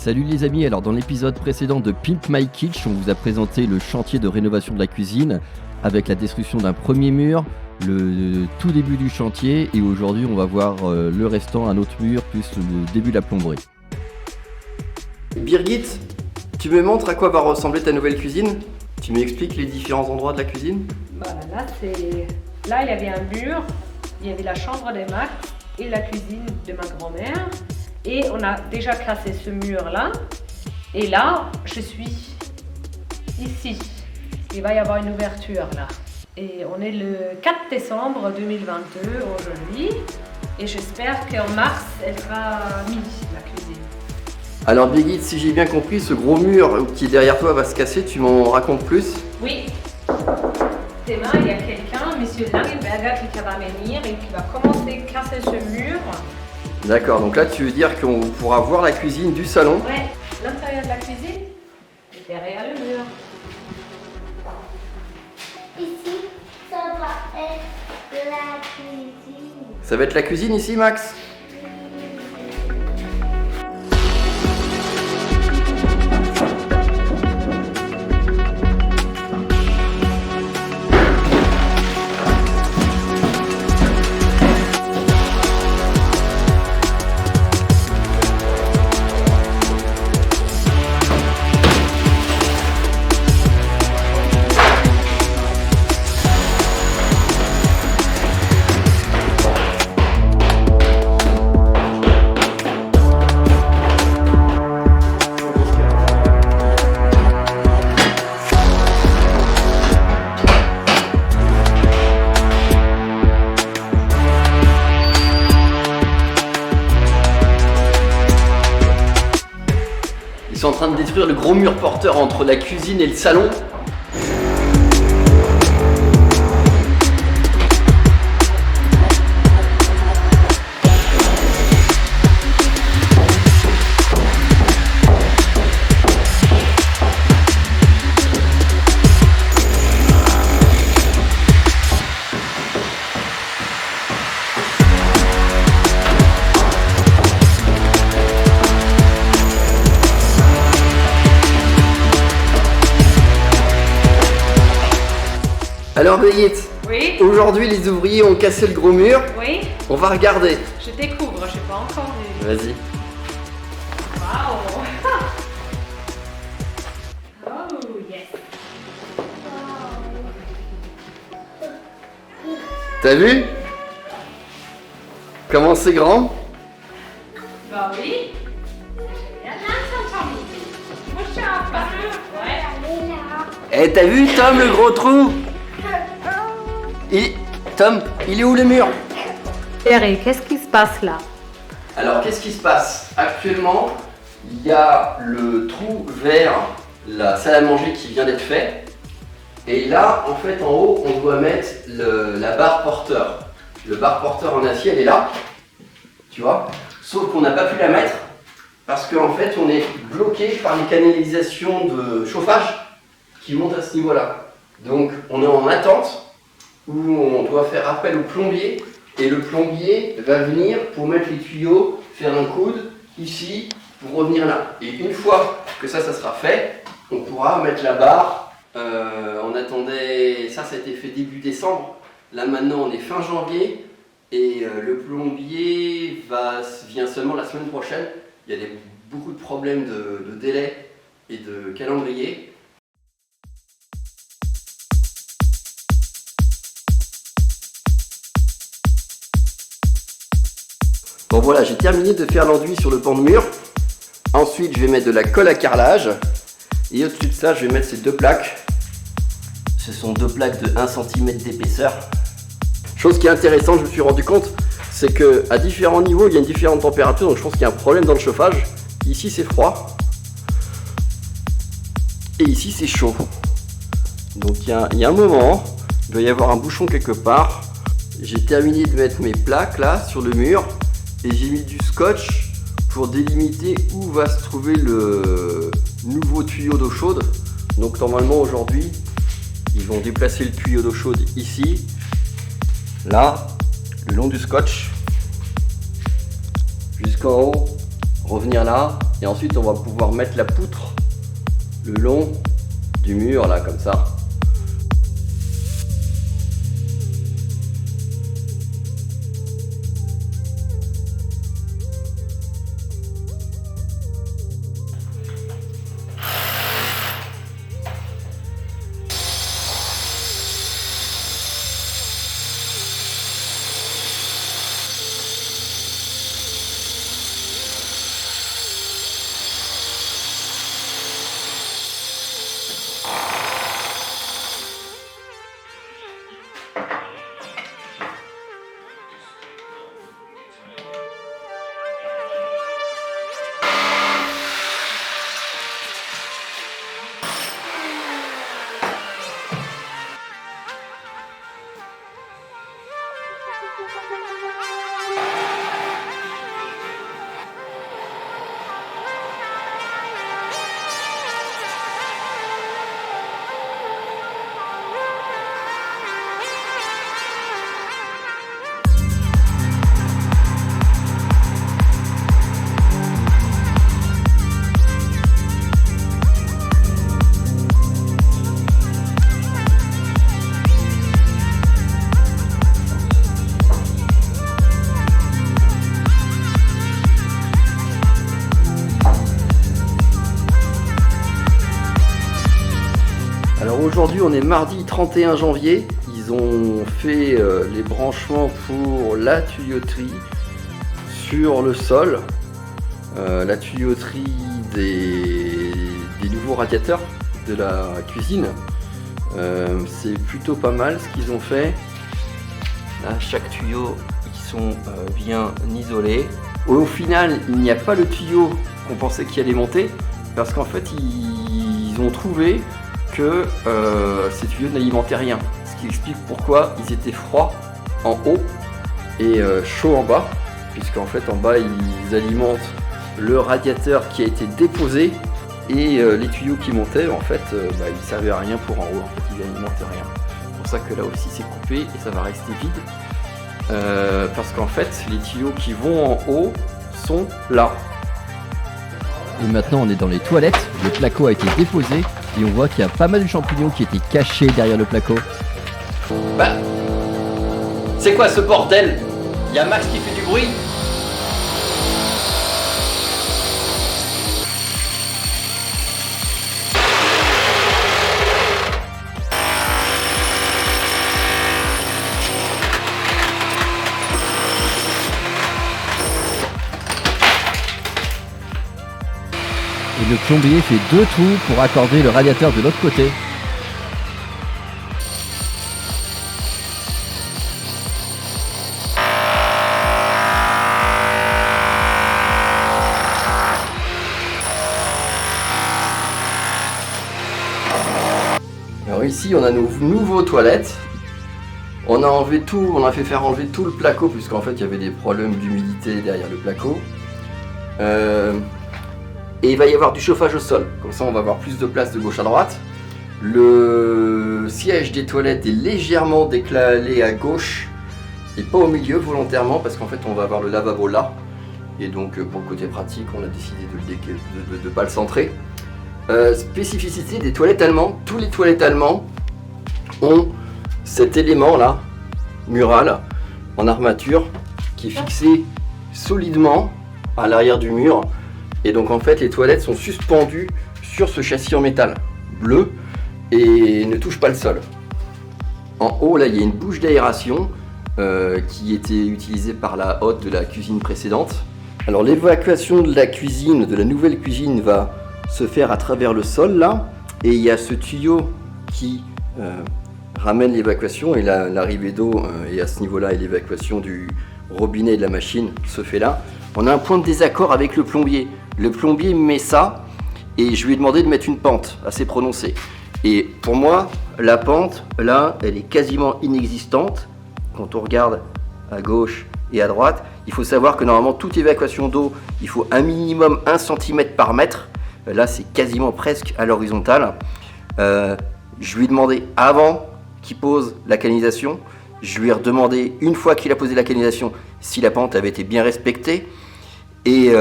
Salut les amis, alors dans l'épisode précédent de Pimp My Kitchen, on vous a présenté le chantier de rénovation de la cuisine avec la destruction d'un premier mur, le tout début du chantier, et aujourd'hui on va voir le restant, un autre mur, plus le début de la plomberie. Birgit, tu me montres à quoi va ressembler ta nouvelle cuisine? Tu m'expliques les différents endroits de la cuisine? Là, il y avait un mur, il y avait la chambre des Max et la cuisine de ma grand-mère. Et on a déjà cassé ce mur-là. Et là, je suis ici. Il va y avoir une ouverture là. Et on est le 4 décembre 2022 aujourd'hui. Et j'espère qu'en mars, elle sera mise, la cuisine. Alors Birgit, si j'ai bien compris, ce gros mur qui est derrière toi va se casser, tu m'en racontes plus? Oui. Demain, il y a quelqu'un, Monsieur Langenberger, qui va venir et qui va commencer à casser ce mur. D'accord, donc là tu veux dire qu'on pourra voir la cuisine du salon? Ouais, l'intérieur de la cuisine et derrière le mur. Ici, ça va être la cuisine. Ça va être la cuisine ici, Max? Ils sont en train de détruire le gros mur porteur entre la cuisine et le salon. Alors Birgit, Oui, aujourd'hui les ouvriers ont cassé le gros mur, oui, on va regarder. je découvre, je n'ai pas encore vu. Vas-y. Waouh! Oh, yes! T'as vu? Comment c'est grand? Bah oui! Ja, langsam, Tommy! Push up! Ouais! Eh, t'as vu Tom, le gros trou? Tom, il est où le mur? Eric, qu'est-ce qui se passe là? Alors, qu'est-ce qui se passe? Actuellement, il y a le trou vers la salle à manger qui vient d'être fait. Et là, en fait, en haut, on doit mettre la barre porteur. Le barre porteur en acier, elle est là. Tu vois? Sauf qu'on n'a pas pu la mettre parce qu'en fait, on est bloqué par les canalisations de chauffage qui montent à ce niveau-là. Donc, on est en attente où on doit faire appel au plombier. Et le plombier va venir pour mettre les tuyaux, faire un coude ici pour revenir là. Et une fois que ça sera fait, on pourra mettre la barre. On attendait, ça a été fait début décembre. Là maintenant on est fin janvier et le plombier vient seulement la semaine prochaine. Il y a beaucoup de problèmes de délai et de calendrier. Bon voilà, j'ai terminé de faire l'enduit sur le pan de mur. Ensuite, je vais mettre de la colle à carrelage. Et au-dessus de ça, je vais mettre ces deux plaques. Ce sont deux plaques de 1 cm d'épaisseur. Chose qui est intéressante, je me suis rendu compte, c'est qu'à différents niveaux, il y a une différente température. Donc je pense qu'il y a un problème dans le chauffage. Ici, c'est froid. Et ici, c'est chaud. Donc il y a un moment, il doit y avoir un bouchon quelque part. J'ai terminé de mettre mes plaques là sur le mur. Et j'ai mis du scotch pour délimiter où va se trouver le nouveau tuyau d'eau chaude. Donc normalement aujourd'hui, ils vont déplacer le tuyau d'eau chaude ici, là, le long du scotch, jusqu'en haut, revenir là, Et ensuite on va pouvoir mettre la poutre le long du mur là comme ça. Alors aujourd'hui on est mardi 31 janvier, ils ont fait les branchements pour la tuyauterie sur le sol, la tuyauterie des nouveaux radiateurs de la cuisine. C'est plutôt pas mal ce qu'ils ont fait. Là, chaque tuyau ils sont bien isolés. Au final il n'y a pas le tuyau qu'on pensait qu'il allait monter parce qu'en fait ils ont trouvé que ces tuyaux n'alimentaient rien, ce qui explique pourquoi ils étaient froids en haut et chauds en bas, puisqu'en fait en bas ils alimentent le radiateur qui a été déposé et les tuyaux qui montaient en fait ils servaient à rien pour en haut, en fait ils n'alimentaient rien. C'est pour ça que là aussi c'est coupé et ça va rester vide, parce qu'en fait les tuyaux qui vont en haut sont là. Et maintenant on est dans les toilettes, le placo a été déposé et on voit qu'il y a pas mal de champignons qui étaient cachés derrière le placo. Bah, c'est quoi ce bordel? Il y a Max qui fait du bruit. Et le plombier fait 2 trous pour raccorder le radiateur de l'autre côté. Alors ici on a nos nouveaux toilettes. On a enlevé tout, on a fait faire enlever tout le placo puisqu'en fait il y avait des problèmes d'humidité derrière le placo. Et il va y avoir du chauffage au sol, comme ça on va avoir plus de place de gauche à droite. Le siège des toilettes est légèrement décalé à gauche et pas au milieu volontairement parce qu'en fait on va avoir le lavabo là. Et donc pour le côté pratique on a décidé de ne pas le centrer. Spécificité des toilettes allemandes, tous les toilettes allemands ont cet élément là, mural, en armature, qui est fixé solidement à l'arrière du mur. Et donc en fait les toilettes sont suspendues sur ce châssis en métal bleu et ne touchent pas le sol. En haut là il y a une bouche d'aération qui était utilisée par la hotte de la cuisine précédente. Alors l'évacuation de la cuisine, de la nouvelle cuisine va se faire à travers le sol là. Et il y a ce tuyau qui ramène l'évacuation et l'arrivée d'eau et à ce niveau là et l'évacuation du robinet et de la machine se fait là. On a un point de désaccord avec le plombier. Le plombier met ça et je lui ai demandé de mettre une pente assez prononcée. Et pour moi, la pente, là, elle est quasiment inexistante. Quand on regarde à gauche et à droite, il faut savoir que normalement, toute évacuation d'eau, il faut un minimum 1 cm par mètre. Là, c'est quasiment presque à l'horizontale. Je lui ai demandé avant qu'il pose la canalisation. Je lui ai redemandé une fois qu'il a posé la canalisation si la pente avait été bien respectée. Et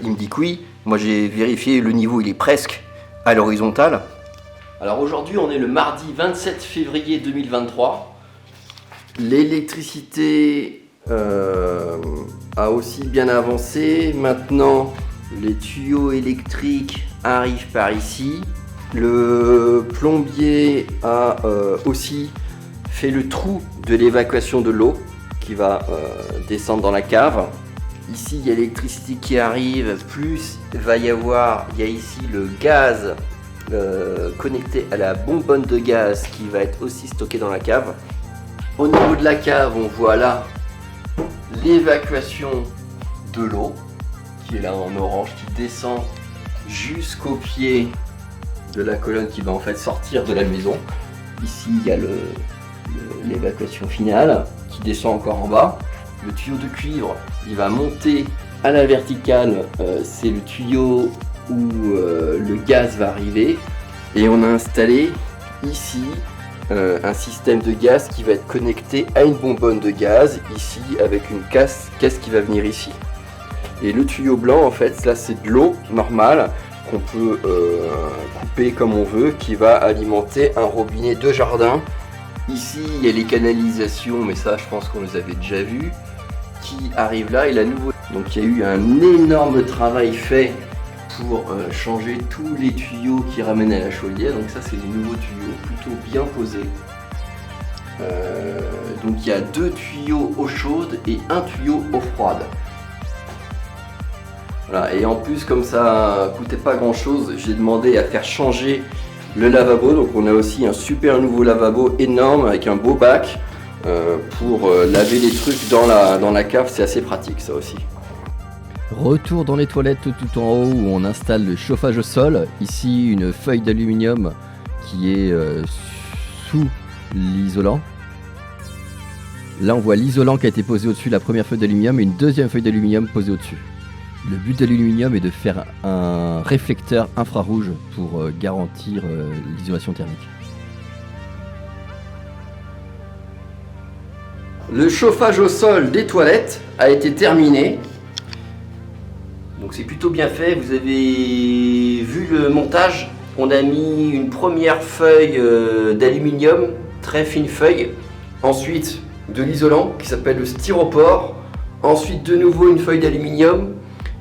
il me dit que oui. Moi j'ai vérifié, le niveau il est presque à l'horizontale. Alors aujourd'hui on est le mardi 27 février 2023. L'électricité a aussi bien avancé. Maintenant les tuyaux électriques arrivent par ici. Le plombier a aussi fait le trou de l'évacuation de l'eau qui va descendre dans la cave. Ici il y a l'électricité qui arrive, plus il y a ici le gaz connecté à la bonbonne de gaz qui va être aussi stocké dans la cave. Au niveau de la cave, on voit là l'évacuation de l'eau qui est là en orange, qui descend jusqu'au pied de la colonne qui va en fait sortir de la maison. Ici il y a l'évacuation finale qui descend encore en bas. Le tuyau de cuivre, il va monter à la verticale, c'est le tuyau où le gaz va arriver. Et on a installé ici un système de gaz qui va être connecté à une bonbonne de gaz, ici avec une caisse qui va venir ici. Et le tuyau blanc, en fait, là c'est de l'eau normale qu'on peut couper comme on veut, qui va alimenter un robinet de jardin. Ici, il y a les canalisations, mais ça, je pense qu'on les avait déjà vus, qui arrivent là. Et la nouveau... Donc, il y a eu un énorme travail fait pour changer tous les tuyaux qui ramènent à la chaudière. Donc, ça, c'est les nouveaux tuyaux, plutôt bien posés. Donc, il y a 2 tuyaux eau chaude et 1 tuyau eau froide. Voilà. Et en plus, comme ça coûtait pas grand-chose, j'ai demandé à faire changer le lavabo. Donc on a aussi un super nouveau lavabo énorme avec un beau bac pour laver les trucs dans la cave. C'est assez pratique ça aussi. Retour dans les toilettes tout en haut où on installe le chauffage au sol. Ici une feuille d'aluminium qui est sous l'isolant. Là on voit l'isolant qui a été posé au-dessus, la première feuille d'aluminium, et une deuxième feuille d'aluminium posée au-dessus. Le but de l'aluminium est de faire un réflecteur infrarouge pour garantir l'isolation thermique. Le chauffage au sol des toilettes a été terminé. Donc c'est plutôt bien fait. Vous avez vu le montage. On a mis une première feuille d'aluminium, très fine feuille. Ensuite de l'isolant qui s'appelle le styropor. Ensuite de nouveau une feuille d'aluminium.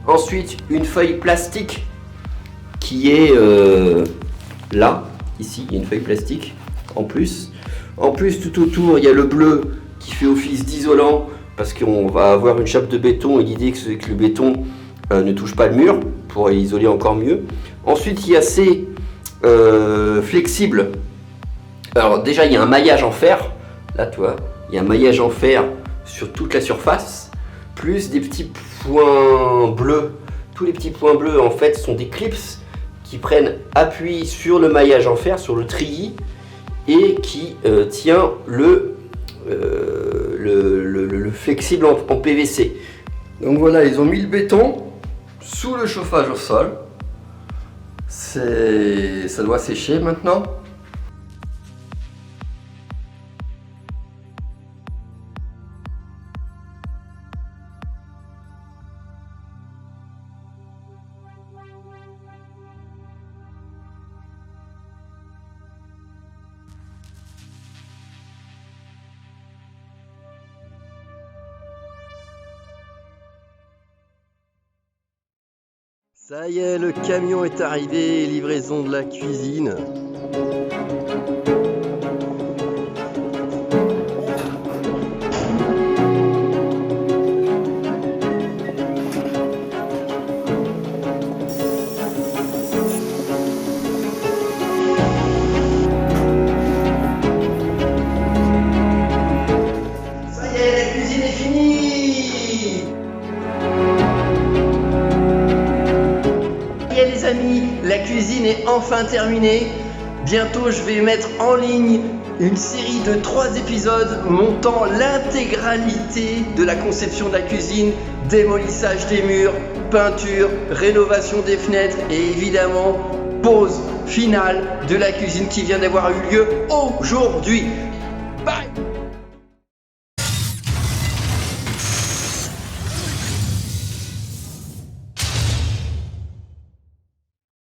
Ensuite, une feuille plastique qui est là, ici, il y a une feuille plastique en plus. En plus, tout autour, il y a le bleu qui fait office d'isolant parce qu'on va avoir une chape de béton et l'idée c'est que le béton ne touche pas le mur pour isoler encore mieux. Ensuite, il y a ces flexibles. Alors déjà, il y a un maillage en fer. Là, tu vois, il y a un maillage en fer sur toute la surface, plus des petits points bleus. Tous les petits points bleus en fait sont des clips qui prennent appui sur le maillage en fer, sur le treillis, et qui tient le flexible en PVC. Donc voilà, ils ont mis le béton sous le chauffage au sol. Ça doit sécher maintenant. Ça y est, le camion est arrivé, livraison de la cuisine. Ça y est, la cuisine est finie. Les amis, la cuisine est enfin terminée. Bientôt je vais mettre en ligne une série de 3 épisodes montant l'intégralité de la conception de la cuisine, démolissage des murs, peinture, rénovation des fenêtres et évidemment pause finale de la cuisine qui vient d'avoir eu lieu aujourd'hui. Bye.